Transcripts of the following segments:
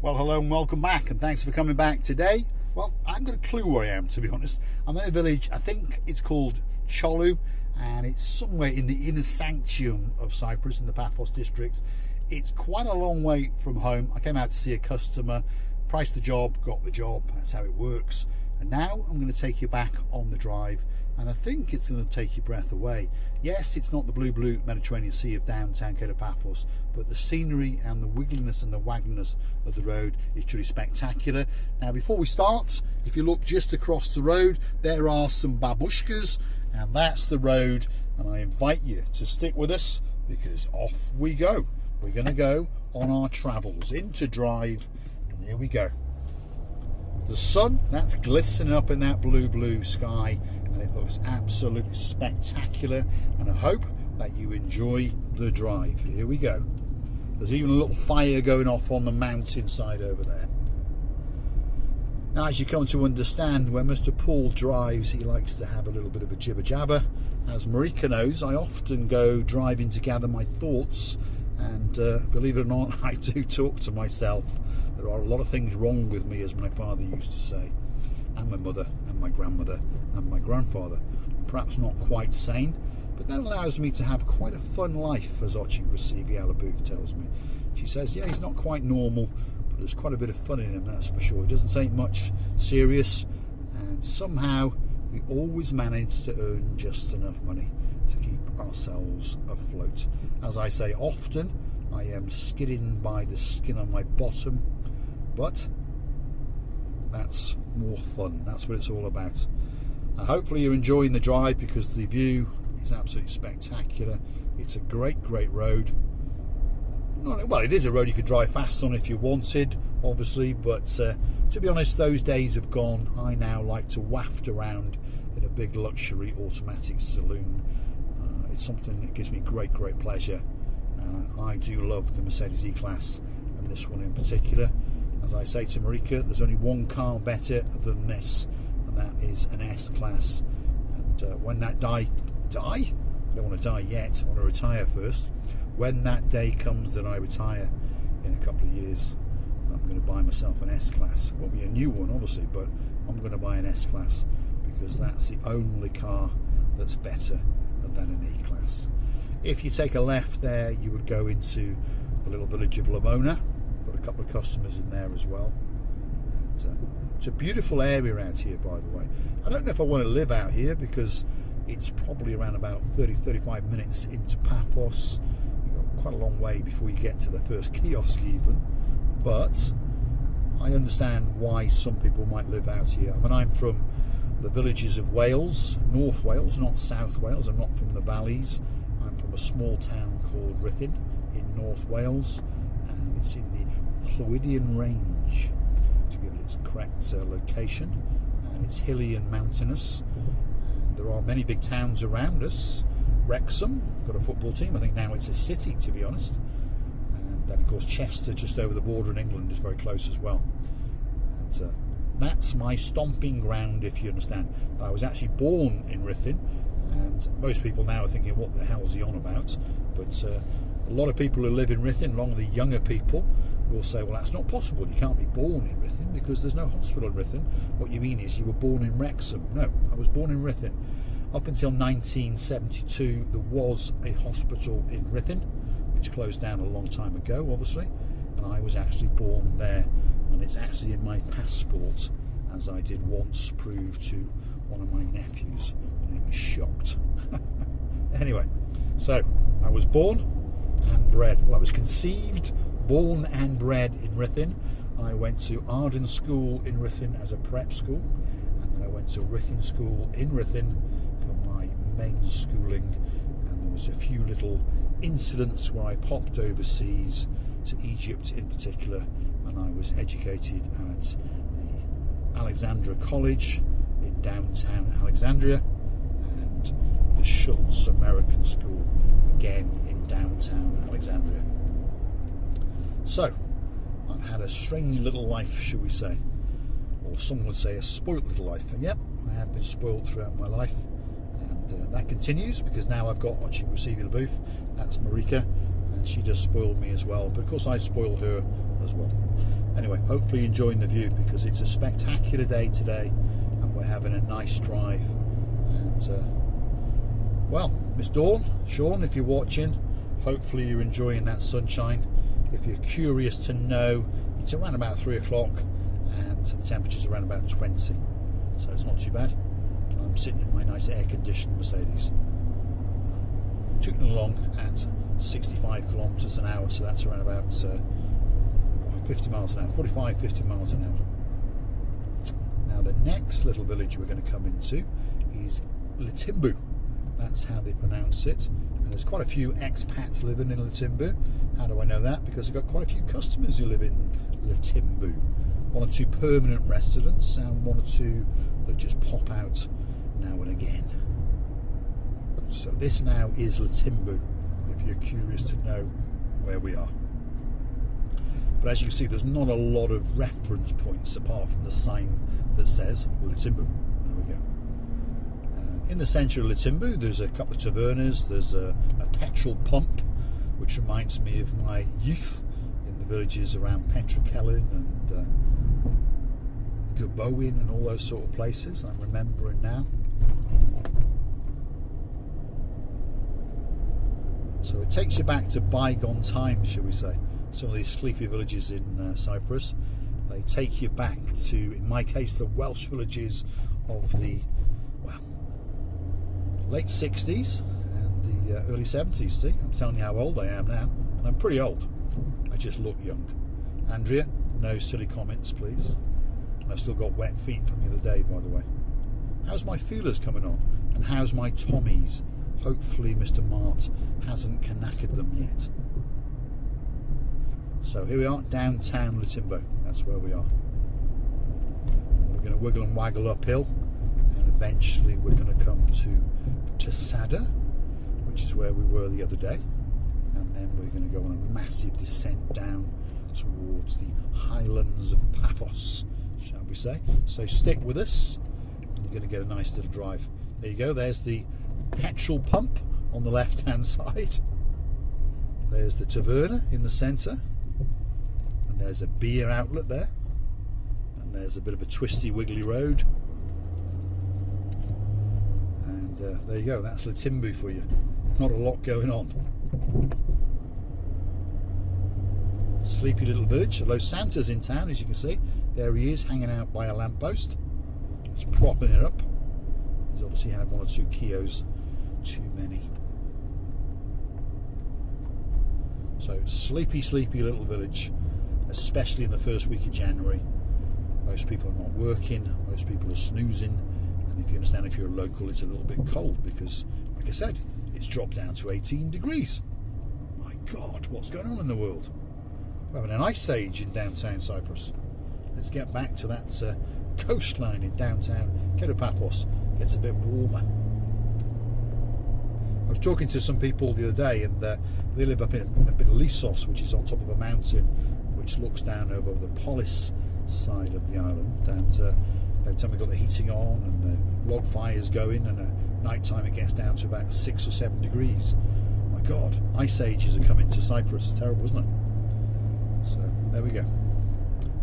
Well, hello and welcome back, and thanks for coming back today. Well, I haven't got a clue where I am, to be honest. I'm in a village, I think it's called Cholu, and it's somewhere in the inner sanctum of Cyprus in the Paphos district. It's quite a long way from home. I came out to see a customer, priced the job, got the job. That's how it works. And now I'm going to take you back on the drive, and I think it's going to take your breath away. Yes, it's not the blue Mediterranean Sea of downtown Paphos, but the scenery and the wiggliness and the waggliness of the road is truly spectacular. Now, before we start, if you look just across the road, there are some babushkas, and that's the road. And I invite you to stick with us, because off we go. We're going to go on our travels into drive, and here we go. The sun, that's glistening up in that blue sky, and it looks absolutely spectacular, and I hope that you enjoy the drive. Here we go. There's even a little fire going off on the mountainside over there. Now, as you come to understand, when Mr. Paul drives, he likes to have a little bit of a jibber jabber. As Marika knows, I often go driving to gather my thoughts, and believe it or not, I do talk to myself. There are a lot of things wrong with me, as my father used to say, and my mother and my grandmother and my grandfather. I'm perhaps not quite sane, but that allows me to have quite a fun life, as Alabuth tells me. She says, yeah, he's not quite normal, but there's quite a bit of fun in him, that's for sure. He doesn't take much serious, and somehow we always manage to earn just enough money to keep ourselves afloat. As I say often, I am skidding by the skin on my bottom, but that's more fun. That's what it's all about. Hopefully you're enjoying the drive, because the view is absolutely spectacular. It's a great road. Well, it is a road you could drive fast on if you wanted, obviously, but to be honest, those days have gone. I now like to waft around in a big luxury automatic saloon. It's something that gives me great pleasure, and I do love the Mercedes E-Class, and this one in particular. As I say to Marika, there's only one car better than this, and that is an S-Class. And when that I don't want to die yet, I want to retire first. When that day comes that I retire in a couple of years, I'm going to buy myself an S-Class. Won't be a new one, obviously, but I'm going to buy an S-Class, because that's the only car that's better than an E-Class. If you take a left there, you would go into the little village of Lamona. Got a couple of customers in there as well. And, it's a beautiful area out here, by the way. I don't know if I want to live out here, because it's probably around about 30-35 minutes into Paphos. You've got quite a long way before you get to the first kiosk even, but I understand why some people might live out here. I mean, I'm from the villages of Wales, North Wales, not South Wales. I'm not from the valleys. I'm from a small town called Ruthin in North Wales, and it's in the Clwydian Range, to give it its correct location, and it's hilly and mountainous. And there are many big towns around us. Wrexham, got a football team. I think now it's a city, to be honest. And then, of course, Chester, just over the border in England, is very close as well. And that's my stomping ground, if you understand. I was actually born in Ruthin, and most people now are thinking, what the hell is he on about? But a lot of people who live in Ruthin, along with the younger people, will say, well, that's not possible. You can't be born in Ruthin because there's no hospital in Ruthin. What you mean is you were born in Wrexham. No, I was born in Ruthin. Up until 1972, there was a hospital in Ruthin, which closed down a long time ago, obviously, and I was actually born there, and it's actually in my passport, as I did once prove to one of my nephews, and he was shocked. Anyway, so I was born and bred. Well, I was conceived, born and bred in Ruthin. I went to Arden School in Ruthin as a prep school, and then I went to Ruthin School in Ruthin for my main schooling, and there was a few little incidents where I popped overseas to Egypt in particular, and I was educated at the Alexandria College in downtown Alexandria, and the Schultz American School again in downtown Alexandria. So I've had a strange little life, shall we say, or some would say a spoilt little life, and yep, I have been spoilt throughout my life, and that continues, because now I've got Alabuth, that's Marika, and she does spoil me as well, but of course I spoil her as well. Anyway, hopefully you're enjoying the view, because it's a spectacular day today and we're having a nice drive. And well, Miss Dawn, Sean, if you're watching, hopefully you're enjoying that sunshine. If you're curious to know, it's around about 3 o'clock and the temperature's around about 20, so it's not too bad. I'm sitting in my nice air-conditioned Mercedes, tooting along at 65 kilometres an hour, so that's around about 50 miles an hour, 45, 50 miles an hour. Now the next little village we're going to come into is Litimbu. That's how they pronounce it. And there's quite a few expats living in Litimbu. How do I know that? Because I've got quite a few customers who live in Litimbu. 1 or 2 permanent residents and 1 or 2 that just pop out now and again. So this now is Litimbu, if you're curious to know where we are. But as you can see, there's not a lot of reference points apart from the sign that says Litimbu. There we go. In the centre of Litimbu, there's a couple of tavernas. There's a petrol pump, which reminds me of my youth in the villages around Pentracellin and Gabowin and all those sort of places. I'm remembering now. So it takes you back to bygone times, shall we say. Some of these sleepy villages in Cyprus, they take you back to, in my case, the Welsh villages of the, well, late 60s and the early 70s. See, I'm telling you how old I am now, and I'm pretty old. I just look young. Andrea, no silly comments, please. And I've still got wet feet from the other day, by the way. How's my feelers coming on? And how's my Tommies? Hopefully Mr. Mart hasn't knackered them yet. So here we are, downtown Litimbu. That's where we are. We're going to wiggle and waggle uphill, and eventually we're going to come to Tsada, which is where we were the other day, and then we're going to go on a massive descent down towards the highlands of Paphos, shall we say. So stick with us, and you're going to get a nice little drive. There you go, there's the petrol pump on the left hand side, there's the taverna in the centre, and there's a beer outlet there, and there's a bit of a twisty wiggly road, and there you go, that's Litimbu for you. Not a lot going on. Sleepy little village. Although Santa's in town, as you can see. There he is, hanging out by a lamppost. He's propping it up. He's obviously had 1 or 2 kilos too many. So sleepy little village, especially in the first week of January. Most people are not working, most people are snoozing, and if you understand, if you're a local, it's a little bit cold because, like I said, it's dropped down to 18 degrees. My God, what's going on in the world? We're having an ice age in downtown Cyprus. Let's get back to that coastline in downtown Paphos. Gets a bit warmer. I was talking to some people the other day, and they live up in a bit of Lissos, which is on top of a mountain which looks down over the Polis side of the island, and every time they've got the heating on and the log fires going, and at night time it gets down to about 6 or 7 degrees. My God, ice ages are coming to Cyprus. Terrible, isn't it? So there we go.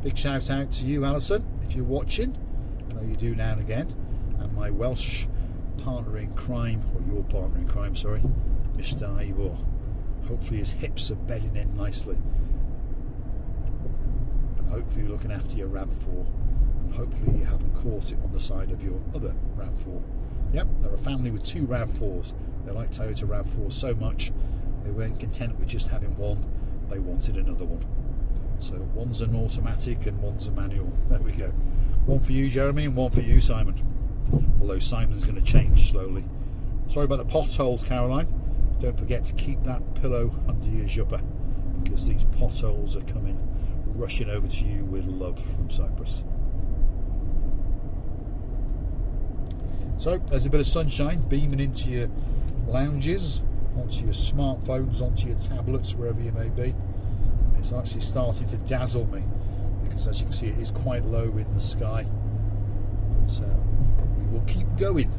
Big shout out to you, Alison, if you're watching. I know you do now and again. And my Welsh partner in crime, or your partner in crime, sorry, Mr. Ivor. Hopefully his hips are bedding in nicely. And hopefully you're looking after your RAV4. And hopefully you haven't caught it on the side of your other RAV4. Yep, they're a family with 2 RAV4s. They like Toyota RAV4 so much, they weren't content with just having one, they wanted another one. So one's an automatic and one's a manual. There we go. One for you, Jeremy, and one for you, Simon. Although Simon's going to change slowly. Sorry about the potholes, Caroline. Don't forget to keep that pillow under your jumper, because these potholes are coming rushing over to you with love from Cyprus. So there's a bit of sunshine beaming into your lounges, onto your smartphones, onto your tablets, wherever you may be. And it's actually starting to dazzle me, because as you can see it is quite low in the sky. But we will keep going.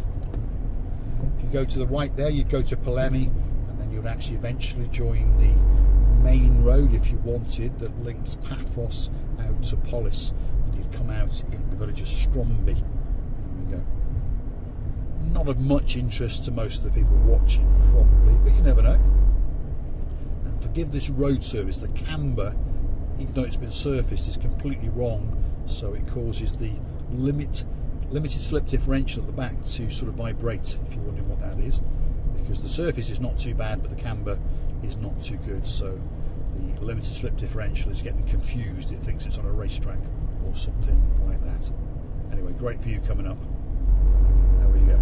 If you go to the right there, you'd go to Polemi, and then you'd actually eventually join the main road, if you wanted, that links Paphos out to Polis, and you'd come out in the village of Stromby. There we go. Not of much interest to most of the people watching, probably, but you never know. And forgive this road service, the camber, even though it's been surfaced, is completely wrong, so it causes the limited slip differential at the back to sort of vibrate, if you're wondering what that is, because the surface is not too bad but the camber is not too good, so the limited slip differential is getting confused. It thinks it's on a racetrack or something like that. Anyway, great view coming up. There we go.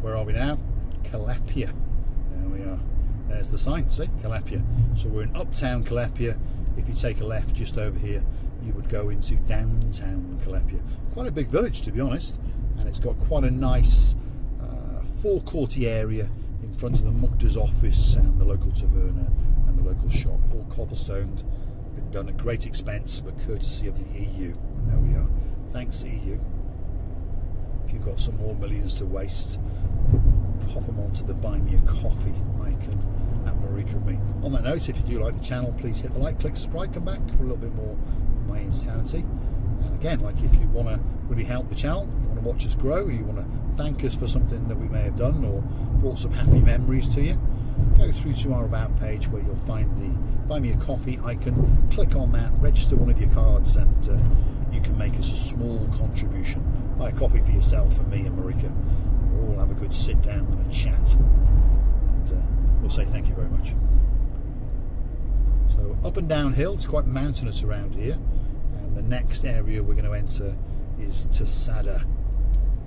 Where are we now? Calapia. There we are. There's the sign, see? Calapia. So we're in uptown Calapia. If you take a left just over here, you would go into downtown Calapia. Quite a big village, to be honest, and it's got quite a nice forecourty area in front of the Mukda's office and the local taverna and the local shop, all cobblestoned, been done at great expense but courtesy of the EU. There we are. Thanks, EU. If you've got some more millions to waste, pop them onto the Buy Me a Coffee icon at Marika and me. On that note, if you do like the channel, please hit the like, click subscribe, come back for a little bit more of my insanity. And again, like, if you want to really help the channel, you want to watch us grow, you want to thank us for something that we may have done or brought some happy memories to you, go through to our About page where you'll find the Buy Me a Coffee icon, click on that, register one of your cards, and you can make us a small contribution. Buy a coffee for yourself, for me and Marika. We'll all have a good sit down and a chat, and we'll say thank you very much. So up and downhill, it's quite mountainous around here, and the next area we're going to enter is Tsada.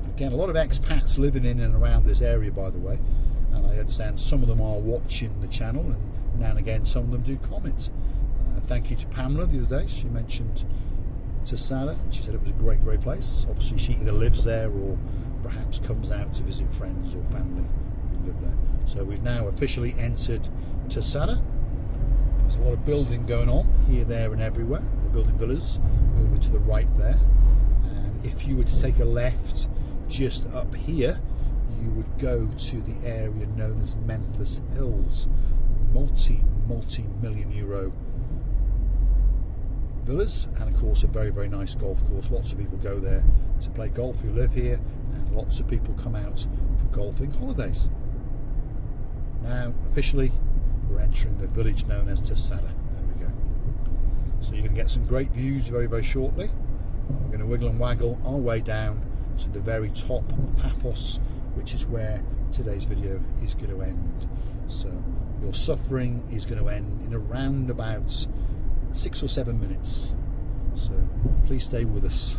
Again, a lot of expats living in and around this area, by the way, and I understand some of them are watching the channel, and now and again some of them do comment. Thank you to Pamela the other day. She mentioned Tsada. She said it was a great place. Obviously she either lives there or perhaps comes out to visit friends or family who live there. So we've now officially entered Tsada. There's a lot of building going on here, there and everywhere. They're building villas over to the right there, and if you were to take a left just up here, you would go to the area known as Memphis Hills. Multi-million euro villas, and of course a very nice golf course. Lots of people go there to play golf who live here, and lots of people come out for golfing holidays. Now officially we're entering the village known as Tsada. There we go. So you're going to get some great views very shortly. We're going to wiggle and waggle our way down to the very top of Paphos, which is where today's video is going to end. So your suffering is going to end in around about 6 or 7 minutes. So please stay with us.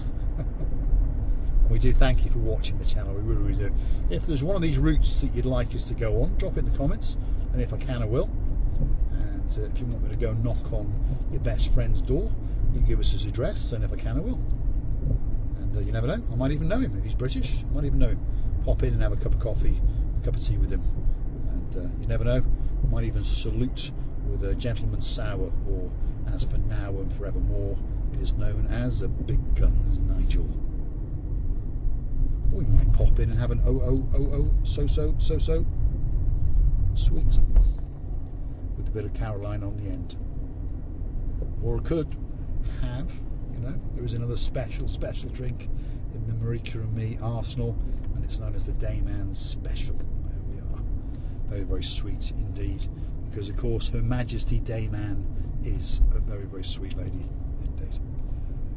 We do thank you for watching the channel, we really do. If there's one of these routes that you'd like us to go on, drop it in the comments, and if I can I will. And if you want me to go knock on your best friend's door, you give us his address, and if I can I will. And you never know, I might even know him. If he's British, I might even know him. Pop in and have a cup of coffee, a cup of tea with him, and you never know, I might even salute with a gentleman's sour, or as for now and forevermore, it is known as a Big Guns Nigel. We might pop in and have an so sweet with a bit of Caroline on the end. Or I could have, you know, there is another special drink in the Marika and me arsenal, and it's known as the Dayman Special. There we are. Very sweet indeed, because of course Her Majesty Dayman is a very sweet lady indeed.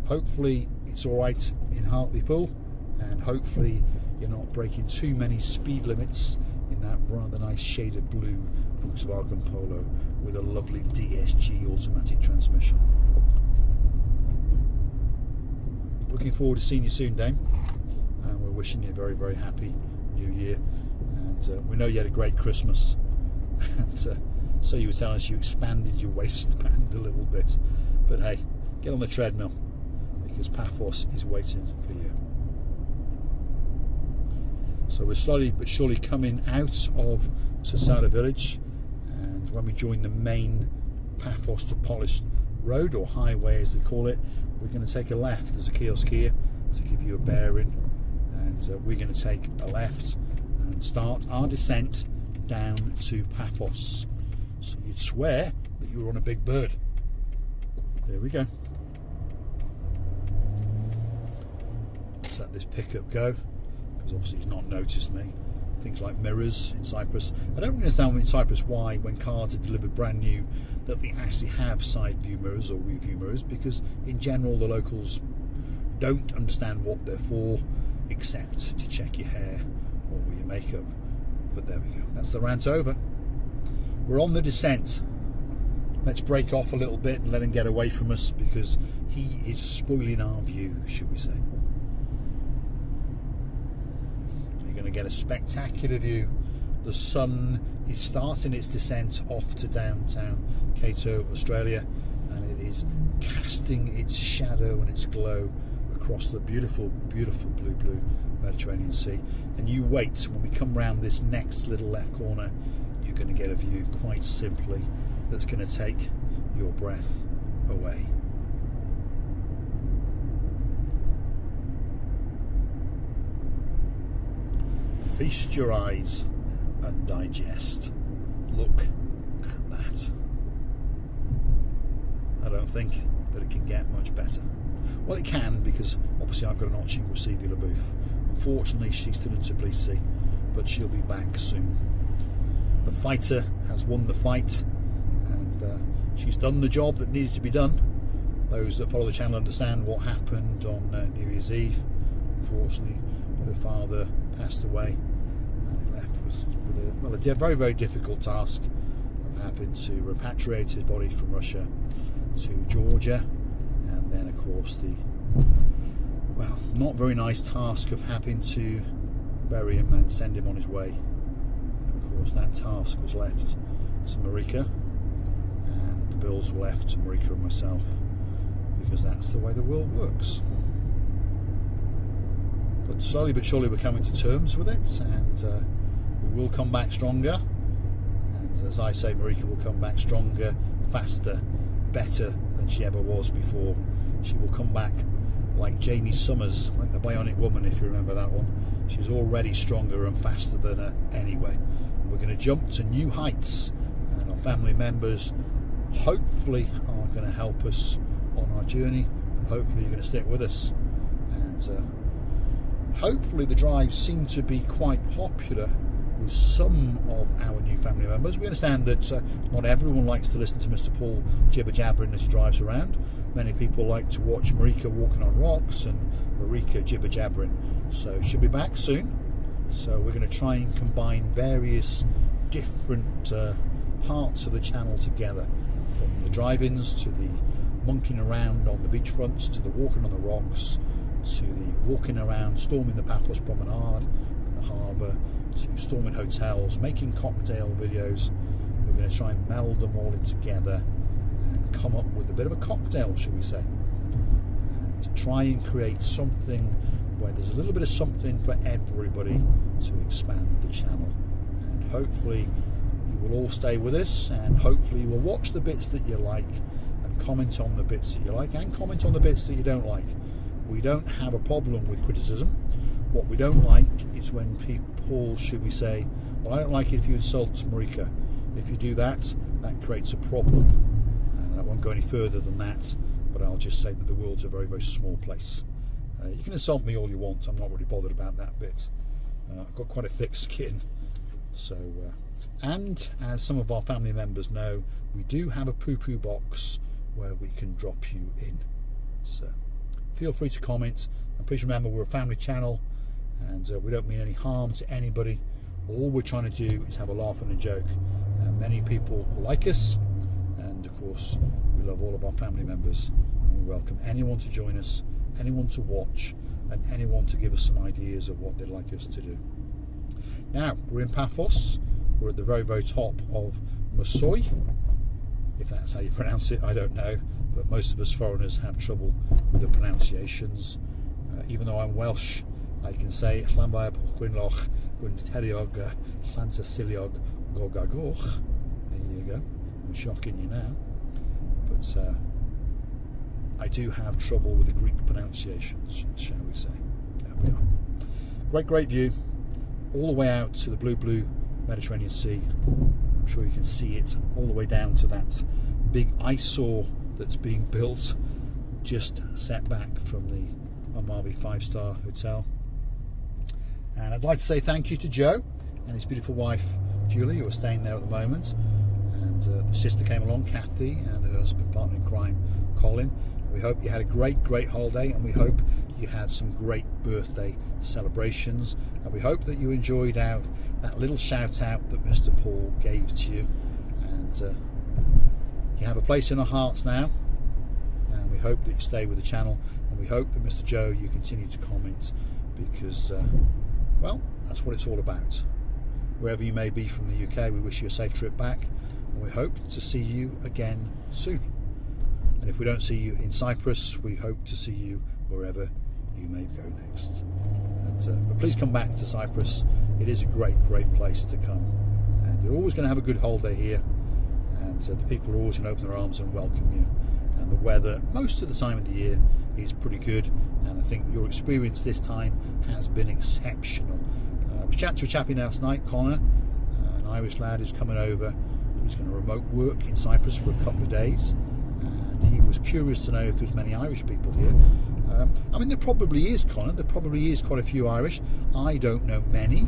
Hopefully it's alright in Hartlepool, and hopefully you're not breaking too many speed limits in that rather nice shade of blue Volkswagen Polo with a lovely DSG automatic transmission. Looking forward to seeing you soon, Dame, and we're wishing you a very happy New Year, and we know you had a great Christmas, and so you were telling us you expanded your waistband a little bit, but hey, get on the treadmill, because Paphos is waiting for you. So we're slowly but surely coming out of Tsada village, and when we join the main Paphos to Polis road, or highway as they call it, we're going to take a left. There's a kiosk here to give you a bearing, and we're going to take a left and start our descent down to Paphos. So you'd swear that you were on a big bird. There we go. Let's let this pickup go, because obviously he's not noticed me. Things like mirrors in Cyprus. I don't understand in Cyprus why, when cars are delivered brand new, that they actually have side view mirrors or rear view mirrors, because in general the locals don't understand what they're for, except to check your hair or your makeup. But there we go. That's the rant over. We're on the descent. Let's break off a little bit and let him get away from us, because he is spoiling our view, should we say. You're going to get a spectacular view. The sun is starting its descent off to downtown Cato, Australia, and it is casting its shadow and its glow across the beautiful, beautiful blue Mediterranean Sea. And you wait, when we come round this next little left corner, you're going to get a view, quite simply, that's going to take your breath away. Feast your eyes and digest. Look at that. I don't think that it can get much better. Well, it can, because obviously I've got an option with Sylvia LaBouffe. Unfortunately, she's still in Tbilisi, but she'll be back soon. The fighter has won the fight, and she's done the job that needed to be done. Those that follow the channel understand what happened on New Year's Eve. Unfortunately, her father passed away, and he left with a very, very difficult task of having to repatriate his body from Russia to Georgia, and then of course the not very nice task of having to bury him and send him on his way. And of course that task was left to Marika, and the bills were left to Marika and myself, because that's the way the world works. But slowly but surely we're coming to terms with it, and we will come back stronger. And as I say, Marika will come back stronger, faster, better than she ever was before. She will come back like Jamie Summers, like the Bionic Woman, if you remember that one. She's already stronger and faster than her anyway. We're going to jump to new heights, and our family members hopefully are going to help us on our journey, and hopefully you're going to stick with us. And hopefully the drives seem to be quite popular with some of our new family members. We understand that not everyone likes to listen to Mr. Paul jibber-jabbering as he drives around. Many people like to watch Marika walking on rocks and Marika jibber-jabbering. So she'll be back soon. So we're going to try and combine various different parts of the channel together, from the drive-ins to the monkeying around on the beachfronts, to the walking on the rocks, to the walking around, storming the Paphos promenade and the harbour, to storming hotels, making cocktail videos. We're going to try and meld them all in together and come up with a bit of a cocktail, shall we say, and to try and create something where there's a little bit of something for everybody to expand the channel. And hopefully you will all stay with us, and hopefully you will watch the bits that you like and comment on the bits that you like, and comment on the bits that you don't like. We don't have a problem with criticism. What we don't like is when people, should we say, well, I don't like it if you insult Marika. If you do that, that creates a problem. And I won't go any further than that, but I'll just say that the world's a very, very small place. You can insult me all you want. I'm not really bothered about that bit. I've got quite a thick skin. So, and as some of our family members know, we do have a poo-poo box where we can drop you in. So feel free to comment, and please remember we're a family channel, and we don't mean any harm to anybody. All we're trying to do is have a laugh and a joke. Many people like us, and of course we love all of our family members, and we welcome anyone to join us, anyone to watch, and anyone to give us some ideas of what they'd like us to do. Now we're in Paphos. We're at the very, very top of Masoi, if that's how you pronounce it. I don't know, but most of us foreigners have trouble with the pronunciations. Even though I'm Welsh, I can say Llanfair Pwynloch Gwynteriog Llantysiliog Gogagoch. There you go. I'm shocking you now. But I do have trouble with the Greek pronunciations, shall we say. There we are. Great, great view. All the way out to the blue Mediterranean Sea. I'm sure you can see it all the way down to that big eyesore that's being built just set back from the Amalfi 5-star hotel. And I'd like to say thank you to Joe and his beautiful wife Julie, who are staying there at the moment, and the sister came along, Kathy, and her husband, partner in crime, Colin. We hope you had a great holiday, and we hope you had some great birthday celebrations, and we hope that you enjoyed out that little shout out that Mr. Paul gave to you, and you have a place in our hearts now, and we hope that you stay with the channel, and we hope that Mr. Joe, you continue to comment, because well, that's what it's all about. Wherever you may be from the UK, we wish you a safe trip back, and we hope to see you again soon. And if we don't see you in Cyprus, we hope to see you wherever you may go next. But please come back to Cyprus. It is a great place to come, and you're always going to have a good holiday here, and the people are always going to open their arms and welcome you. And the weather most of the time of the year is pretty good, and I think your experience this time has been exceptional. I was chatting to a chappie last night, Connor, an Irish lad who's coming over. He's going to remote work in Cyprus for a couple of days, and he was curious to know if there's many Irish people here. I mean, there probably is, Connor. There probably is quite a few Irish. I don't know many.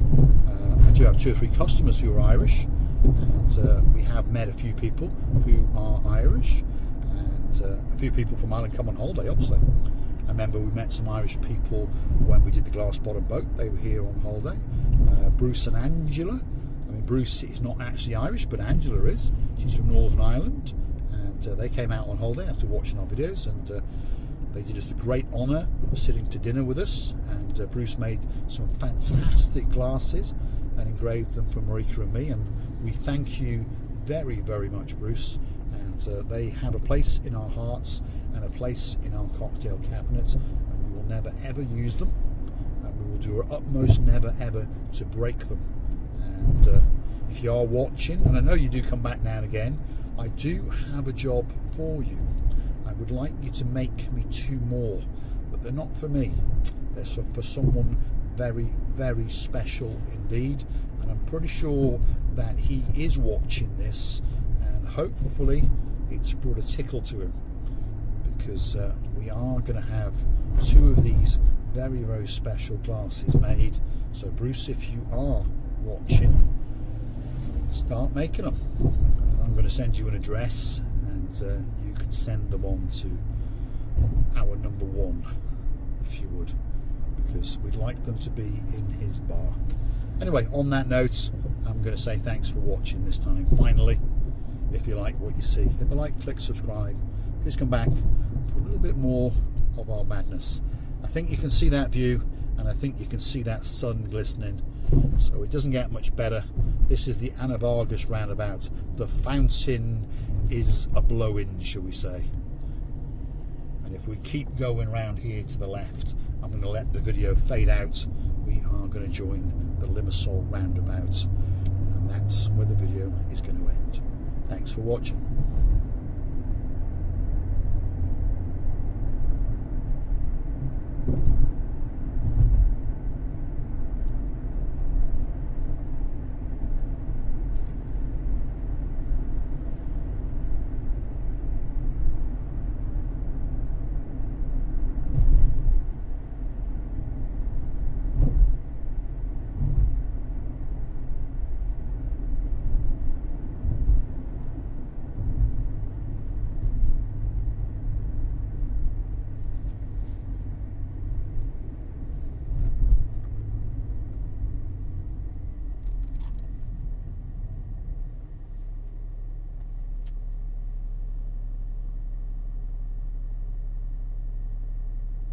I do have 2 or 3 customers who are Irish, and we have met a few people who are Irish, and a few people from Ireland come on holiday, obviously. I remember we met some Irish people when we did the glass bottom boat. They were here on holiday. Bruce and Angela. I mean, Bruce is not actually Irish, but Angela is. She's from Northern Ireland, and they came out on holiday after watching our videos, and they did us the great honour of sitting to dinner with us, and Bruce made some fantastic glasses and engraved them for Marika and me, and we thank you very much, Bruce. And they have a place in our hearts and a place in our cocktail cabinet, and we will never ever use them, and we will do our utmost never ever to break them. And if you are watching, and I know you do come back now and again, I do have a job for you. I would like you to make me 2 more, but they're not for me. They're for someone very special indeed, and I'm pretty sure that he is watching this, and hopefully it's brought a tickle to him, because we are going to have 2 of these very special glasses made. So Bruce, if you are watching, start making them. I'm going to send you an address, and you can send them on to our number 1, if you would, because we'd like them to be in his bar. Anyway, on that note, I'm going to say thanks for watching this time. Finally, if you like what you see, hit the like, click subscribe. Please come back for a little bit more of our madness. I think you can see that view, and I think you can see that sun glistening, so it doesn't get much better. This is the Anna Vargas roundabout. The fountain is a blow-in, shall we say. And if we keep going round here to the left, I'm going to let the video fade out. We are going to join the Limassol roundabout, and that's where the video is going to end. Thanks for watching.